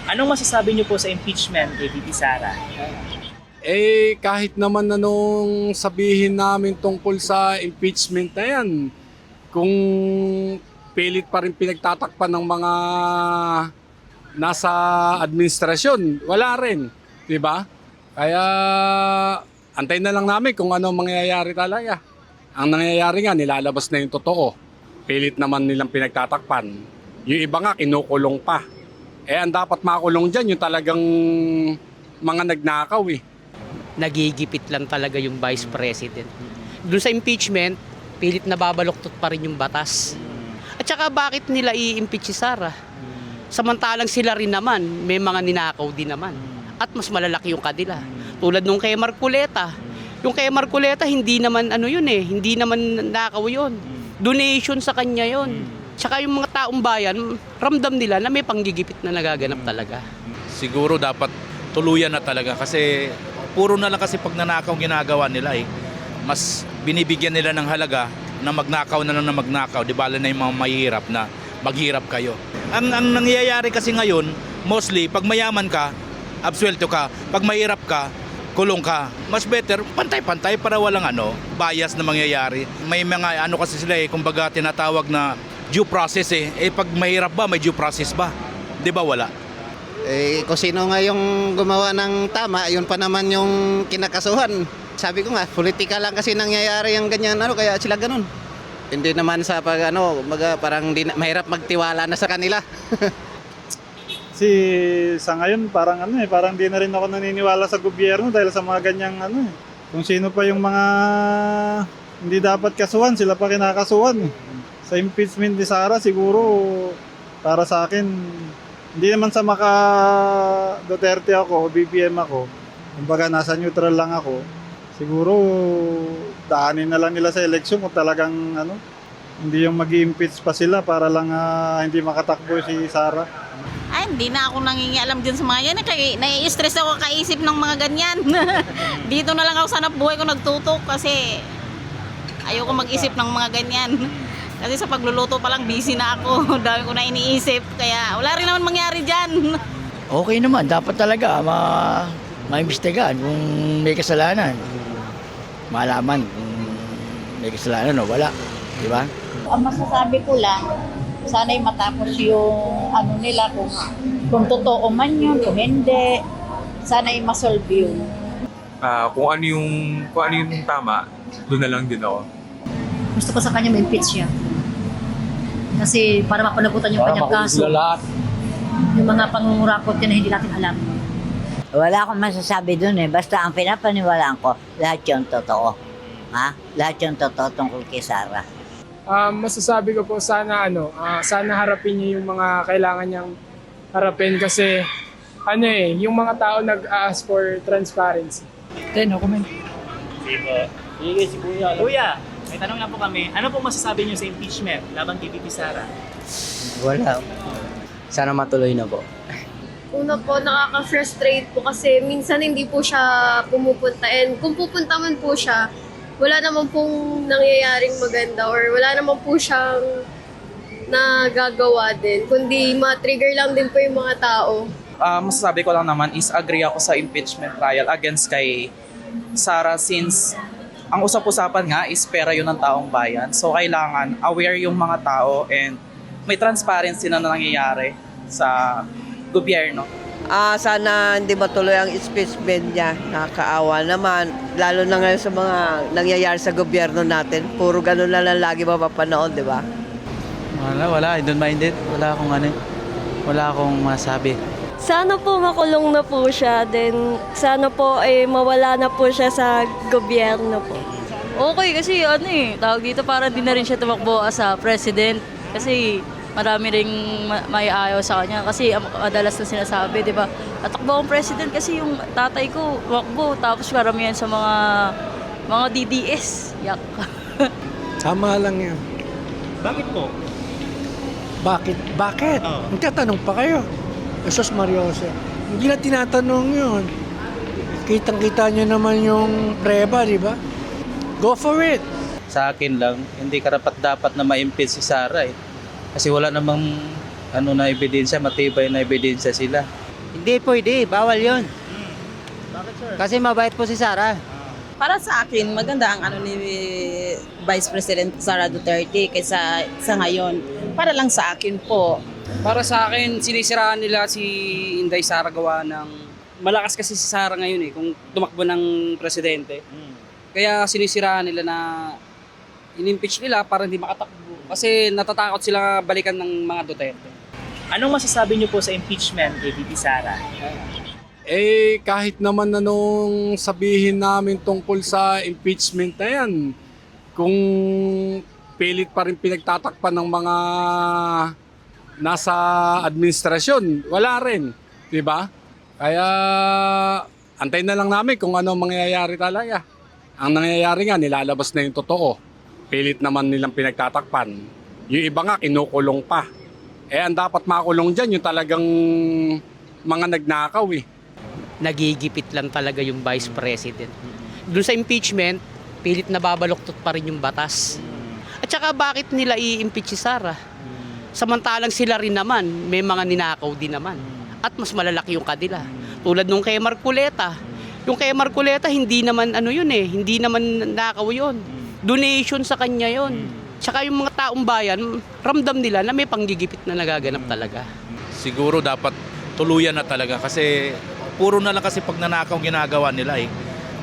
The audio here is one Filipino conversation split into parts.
Anong masasabi niyo po sa impeachment kay VP Sara? Kahit naman anong sabihin namin tungkol sa impeachment na yan, kung pilit pa rin pinagtatakpan ng mga nasa administrasyon, wala rin, di ba? Kaya antayin na lang namin kung ano mangyayari talaga. Ang nangyayari nga, nilalabas na yung totoo. Pilit naman nilang pinagtatakpan. Yung iba nga, kinukulong pa. Ang dapat makulong dyan, yung talagang mga nagnakaw eh. Nagigipit lang talaga yung Vice President. Doon sa impeachment, pilit na babaluktot pa rin yung batas. At saka bakit nila i-impeach si Sara? Samantalang sila rin naman, may mga ninakaw din naman. At mas malalaki yung kanila. Tulad nung kay Marcoleta. Yung kay Marcoleta, hindi naman hindi naman nakaw yun. Donation sa kanya yun. Tsaka yung mga taong bayan, ramdam nila na may panggigipit na nagaganap talaga. Siguro dapat tuluyan na talaga kasi puro na lang kasi pag nanakaw ginagawa nila eh. Mas binibigyan nila ng halaga na magnakaw na lang na magnakaw. Di bala na yung mga mahirap na maghirap kayo. Ang nangyayari kasi ngayon, mostly pag mayaman ka, absuelto ka. Pag mahirap ka, kulong ka. Mas better, pantay-pantay para walang bias na mangyayari. May mga kasi sila kumbaga tinatawag na due process eh. Pag mahirap ba, may due process ba? Di ba wala? Kung sino nga yung gumawa ng tama, yun pa naman yung kinakasuhan. Sabi ko nga, politika lang kasi nangyayari yung ganyan, kaya sila ganun. Hindi naman sa parang mahirap magtiwala na sa kanila. Kasi sa ngayon parang di na rin ako naniniwala sa gobyerno dahil sa mga ganyang Kung sino pa yung mga hindi dapat kasuhan, sila pa kinakasuhan. Sa impeachment ni Sara siguro para sa akin hindi naman sa maka Duterte ako o BBM ako. Kumbaga nasa neutral lang ako. Siguro daanin na lang nila sa eleksyon kung talagang hindi yung mag-i-impeach pa sila para lang hindi makatakbo si Sara. Ay, hindi na ako nangingialam dyan sa mga yan. Nai-stress ako kaisip ng mga ganyan. Dito na lang ako sa buhay ko nagtutok kasi ayoko mag-isip ng mga ganyan. Kasi sa pagluluto pa lang busy na ako. Dami ko na iniisip. Kaya wala rin naman mangyari dyan. Okay naman, dapat talaga maimbestigahan kung may kasalanan. Malaman kung may kasalanan o wala. Di ba? Ang masasabi ko lang, sana'y matapos yung nila kung totoo man yun, kung hindi, sana'y masolve yun. Kung ano yung tama, doon na lang din ako. Gusto ko sa kanya ma-impeach siya. Kasi para mapanagutan yung kanyang kaso. Yung mga pangungurakot yan na hindi natin alam. Wala akong masasabi dun Basta ang pinapaniwalaan ko, lahat yung totoo. Lahat yung totoo tungkol kay Sara. Masasabi ko po sana sana harapin niya yung mga kailangan niyang harapin kasi yung mga tao nag-ask for transparency. No comment. Sige si Kuya. Kuya, may tanong lang po kami. Ano po masasabi niyo sa impeachment laban kay VP Sara? Wala. Sana matuloy na po. Una po, nakaka-frustrate po kasi minsan hindi po siya pumupunta. And kung pupunta man po siya, wala naman pong nangyayaring maganda or wala naman po siyang nagagawa din. Kundi ma-trigger lang din po yung mga tao. Masasabi ko lang naman is agree ako sa impeachment trial against kay Sara since ang usap-usapan nga is pera yun ng taong bayan. So kailangan aware yung mga tao and may transparency na nangyayari sa gobyerno. Sana hindi matuloy ang impeachment niya. Nakakaawa naman. Lalo na ngayon sa mga nangyayari sa gobyerno natin. Puro ganun na lang lagi mapapanood, di ba? Wala. I don't mind it. Wala akong masabi. Sana po makulong na po siya. Then sana po mawala na po siya sa gobyerno po. Okay, kasi tawag dito para din na rin siya tumakbo as president. Kasi marami ring may ayaw sa kanya kasi madalas na sinasabi, di ba? Tatakbo akong president kasi yung tatay ko tumakbo tapos karamihan sa mga DDS. Yak. Tama lang yan. Bakit po? Bakit? Magtatanong pa kayo. Jesus Mariosa. Hindi na tinatanong yun. Kitang-kita nyo naman yung preba, di ba? Go for it! Sa akin lang, hindi karapat-dapat na ma-impeach si Sara Kasi wala namang na ebidensya, matibay na ebidensya sila. Hindi pwede, bawal yun. Bakit, sir? Kasi mabait po si Sara. Para sa akin, maganda ang ano ni Vice President Sara Duterte kaysa sa ngayon. Para lang sa akin po. Para sa akin, sinisiraan nila si Inday Sara gawa ng... Malakas kasi si Sara ngayon kung tumakbo ng presidente. Kaya sinisiraan nila na in-impeach nila para hindi makatakbo. Kasi natatakot sila balikan ng mga Duterte. Anong masasabi niyo po sa impeachment kay VP Sara? Kahit naman anong sabihin namin tungkol sa impeachment na yan, kung pilit pa rin pinagtatakpan ng mga nasa administrasyon, wala rin, di ba? Kaya antayin na lang namin kung ano mangyayari talaga. Ang nangyayari nga, nilalabas na yung totoo. Pilit naman nilang pinagtatakpan. Yung iba nga, kinukulong pa. Ang dapat makulong dyan, yung talagang mga nagnakaw Nagigipit lang talaga yung Vice President. Doon sa impeachment, pilit na babaluktot pa rin yung batas. At saka bakit nila i-impeach si Sara? Samantalang sila rin naman, may mga ninakaw din naman. At mas malalaki yung kadila. Tulad nung kay Marcoleta. Yung kay Marcoleta, hindi naman hindi naman nakaw yun. Donation sa kanya yun. Tsaka yung mga taong bayan, ramdam nila na may panggigipit na nagaganap talaga. Siguro dapat tuluyan na talaga kasi puro na lang kasi pag nanakaw ginagawa nila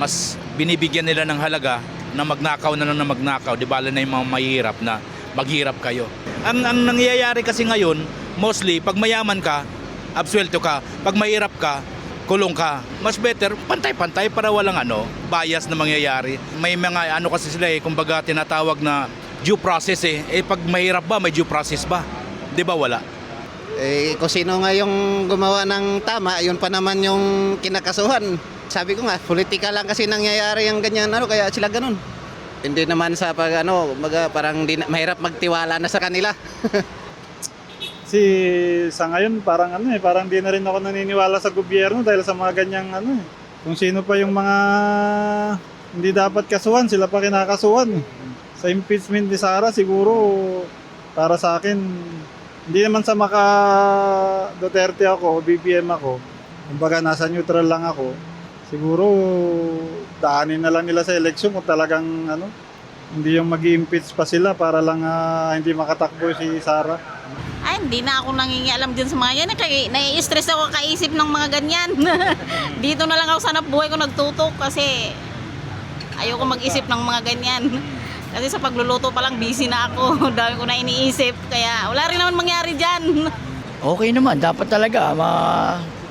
Mas binibigyan nila ng halaga na magnakaw na lang na magnakaw. Di ba na yung mga mahihirap na maghirap kayo. Ang nangyayari kasi ngayon, mostly pag mayaman ka, absuelto ka. Pag mahirap ka, kulong ka. Mas better, pantay-pantay para walang bias na mangyayari. May mga kasi sila kumbaga tinatawag na due process pag mahirap ba, may due process ba? Di ba wala? Kung sino nga yung gumawa ng tama, yun pa naman yung kinakasuhan. Sabi ko nga, politika lang kasi nangyayari yung ganyan, kaya sila ganun. Hindi naman sa parang mahirap magtiwala na sa kanila. Kasi sa ngayon parang parang di na rin ako naniniwala sa gobyerno dahil sa mga ganyang Kung sino pa yung mga hindi dapat kasuhan, sila pa kinakasuhan. Sa impeachment ni Sara siguro para sa akin hindi naman sa maka Duterte ako o BBM ako. Kumbaga nasa neutral lang ako. Siguro daanin na lang nila sa eleksyon kung talagang hindi yung mag-i-impeach pa sila para lang hindi makatakbo si Sara. Ay, hindi na ako nangingialam din sa mga yan. Nai-stress ako kaisip ng mga ganyan. Dito na lang ako sa hanap buhay ko nagtutok kasi ayoko mag-isip ng mga ganyan. Kasi sa pagluluto pa lang busy na ako. Dami ko na iniisip. Kaya wala rin naman mangyari dyan. Okay naman, dapat talaga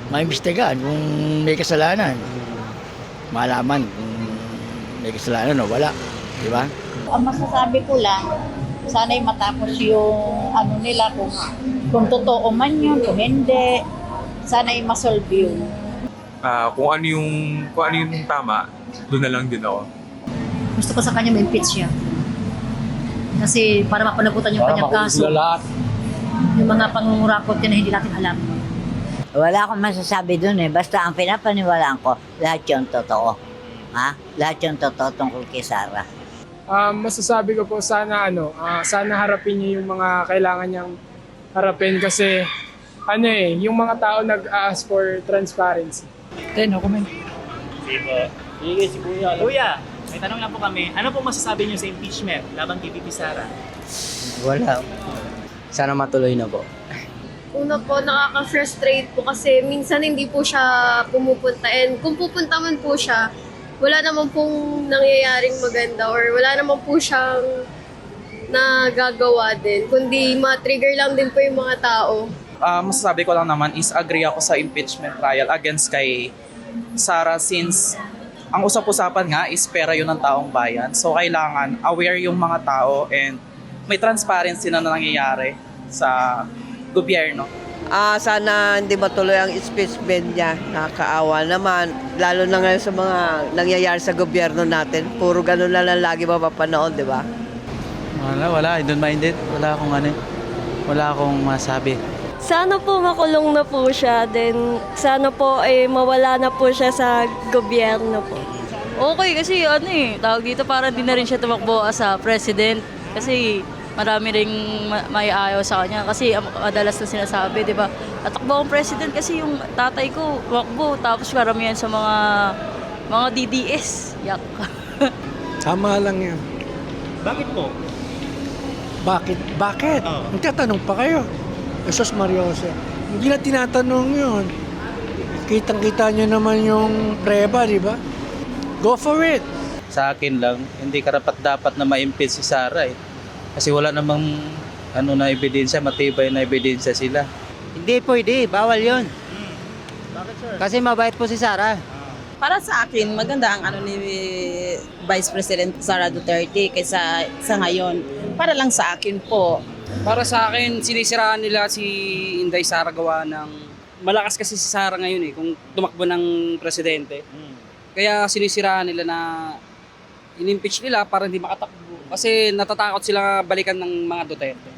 maimbestigahan kung may kasalanan. Malaman kung may kasalanan o wala. Di ba? Ang masasabi ko lang, sana'y matapos yung nila kung totoo man yun, kung hindi, sana'y masolve yun. Kung ano yung tama, doon na lang din ako. Gusto ko sa kanya ma-impeach siya. Kasi para mapanagutan yung kanyang kaso. Yung mga pangungurakot na hindi natin alam. Wala akong masasabi dun Basta ang pinapaniwalaan ko, lahat yung totoo. Lahat yung totoo tungkol kay Sara. Masasabi ko po sana sana harapin niyo yung mga kailangan niyang harapin kasi yung mga tao nag-ask for transparency. No comment. Sige po. Sige si Kuya. Kuya, may tanong lang po kami. Ano po masasabi niyo sa impeachment laban kay VP Sara? Wala. Sana matuloy na po. Una po, nakaka-frustrate po kasi minsan hindi po siya pumupunta. And kung pupunta man po siya, wala naman pong nangyayaring maganda or wala naman po siyang nagagawa din. Kundi ma-trigger lang din po yung mga tao. Masasabi ko lang naman is agree ako sa impeachment trial against kay Sara since ang usap-usapan nga is pera yun ng taong bayan. So kailangan aware yung mga tao and may transparency na nangyayari sa gobyerno. Sana hindi matuloy ang impeachment niya. Nakakaawa naman. Lalo na ngayon sa mga nangyayari sa gobyerno natin. Puro ganun na lang lagi mapapanood, di ba? Wala. I don't mind it. Wala akong masabi. Sana po makulong na po siya. Then sana po mawala na po siya sa gobyerno po. Okay, kasi tawag dito para di na rin siya tumakbo as president. Kasi marami ring may ayaw sa kanya kasi madalas na sinasabi, di ba? Tatakbo akong president kasi yung tatay ko, wakbo, tapos karamihan sa mga DDS. Yak. Tama lang yan. Bakit po? Bakit? Bakit? Magtatanong pa kayo. Jesus Mariosa. Hindi na tinatanong yun. Kitang-kita nyo naman yung preba, di ba? Go for it. Sa akin lang, hindi karapat-dapat na ma-impeach si Sara eh. Kasi wala namang na ebidensya, matibay na ebidensya sila. Hindi pwede, bawal yun. Bakit, sir? Kasi mabait po si Sara. Para sa akin, maganda ang ni Vice President Sara Duterte kaysa sa ngayon. Para lang sa akin po. Para sa akin, sinisiraan nila si Inday Sara gawa ng... Malakas kasi si Sara ngayon kung tumakbo ng presidente. Kaya sinisiraan nila na in-impeach nila para hindi makatakbo. Kasi natatakot sila balikan ng mga Duterte.